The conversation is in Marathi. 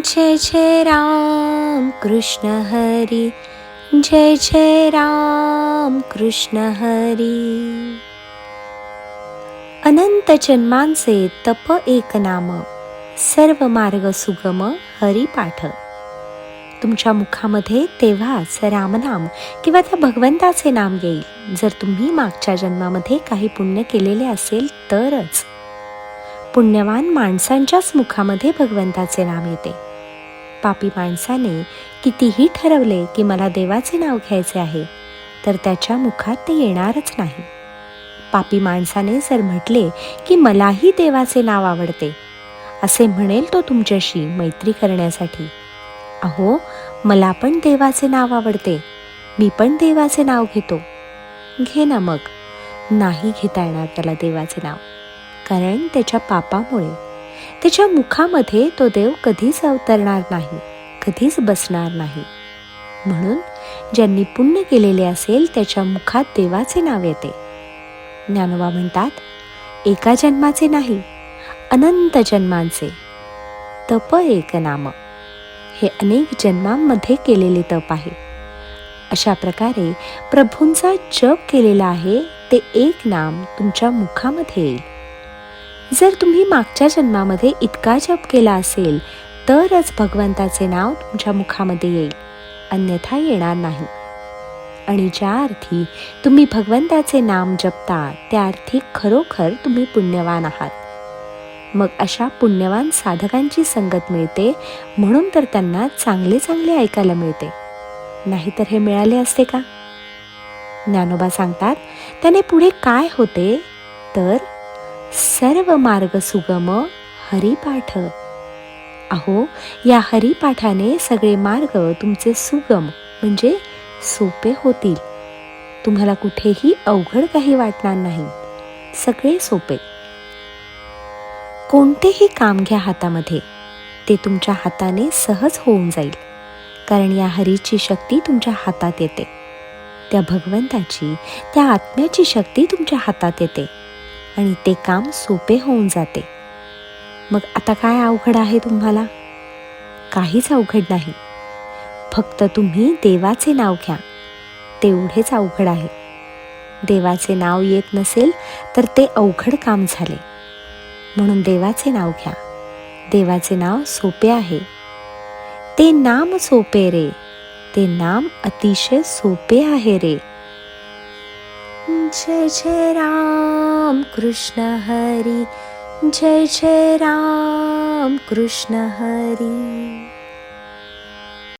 जय जय राम कृष्ण हरी, जय जय राम कृष्ण हरी। अनंत जन्मांचे तप एक नाम, सर्व मार्ग सुगम हरी पाठ। तुमच्या मुखामध्ये तेव्हाच रामनाम किंवा त्या भगवंताचे नाम येईल जर तुम्ही मागच्या जन्मामध्ये काही पुण्य केलेले असेल तरच। पुण्यवान माणसांच्याच मुखामध्ये भगवंताचे नाम येते। पापी माणसाने कितीही ठरवले की मला देवाचे नाव घ्यायचे आहे तर त्याच्या मुखात ते येणारच नाही। पापी माणसाने जर म्हटले की मलाही देवाचे नाव आवडते, असे म्हणेल तो तुमच्याशी मैत्री करण्यासाठी। अहो, मला पण देवाचे नाव आवडते, मी पण देवाचे नाव घेतो। घे ना मग। नाही घेता येणार त्याला देवाचे नाव, कारण त्याच्या पापामुळे त्याच्या मुखामध्ये तो देव कधीच अवतरणार नाही, कधीच बसणार नाही। म्हणून ज्यांनी पुण्य केलेले असेल त्याच्या मुखात देवाचे नाव येते। ज्ञानोबा म्हणतात, एका जन्माचे नाही, अनंत जन्मांचे तप एक नाम। हे अनेक जन्मांमध्ये केलेले तप आहे। अशा प्रकारे प्रभूंचा जप केलेला आहे ते एक नाम तुमच्या मुखामध्ये येईल। जर तुम्ही मागच्या जन्मामध्ये इतका जप केला असेल तरच भगवंताचे नाव तुमच्या मुखामध्ये येईल, अन्यथा येणार नाही। आणि ज्या अर्थी तुम्ही भगवंताचे नाम जपता त्या अर्थी खरोखर तुम्ही पुण्यवान आहात। मग अशा पुण्यवान साधकांची संगत मिळते, म्हणून तर त्यांना चांगले चांगले ऐकायला मिळते, नाहीतर हे मिळाले असते का? ज्ञानोबा सांगतात, त्याने पुढे काय होते तर सर्व मार्ग सुगम हरिपाठ। अहो, या हरिपाठाने सगळे मार्ग तुमचे सुगम म्हणजे सोपे होतील। तुम्हाला कुठेही अवघड काही वाटणार नाही, सगळे सोपे। कोणतेही काम घ्या हातामध्ये, ते तुमच्या हाताने सहज होऊन जाईल, कारण या हरीची शक्ती तुमच्या हातात येते, त्या भगवंताची, त्या आत्म्याची शक्ती तुमच्या हातात येते आणि ते काम सोपे होऊन जाते। मग आता काय अवघड आहे तुम्हाला? काहीच अवघड नाही, फक्त तुम्ही देवाचे नाव घ्या, तेवढेच अवघड आहे। देवाचे नाव येत नसेल तर ते अवघड काम झाले। म्हणून देवाचे नाव घ्या, देवाचे नाव सोपे आहे। ते नाम सोपे रे, ते नाम अतिशय सोपे आहे रे। जय जय राम कृष्ण हरी, जय जय राम कृष्ण हरी।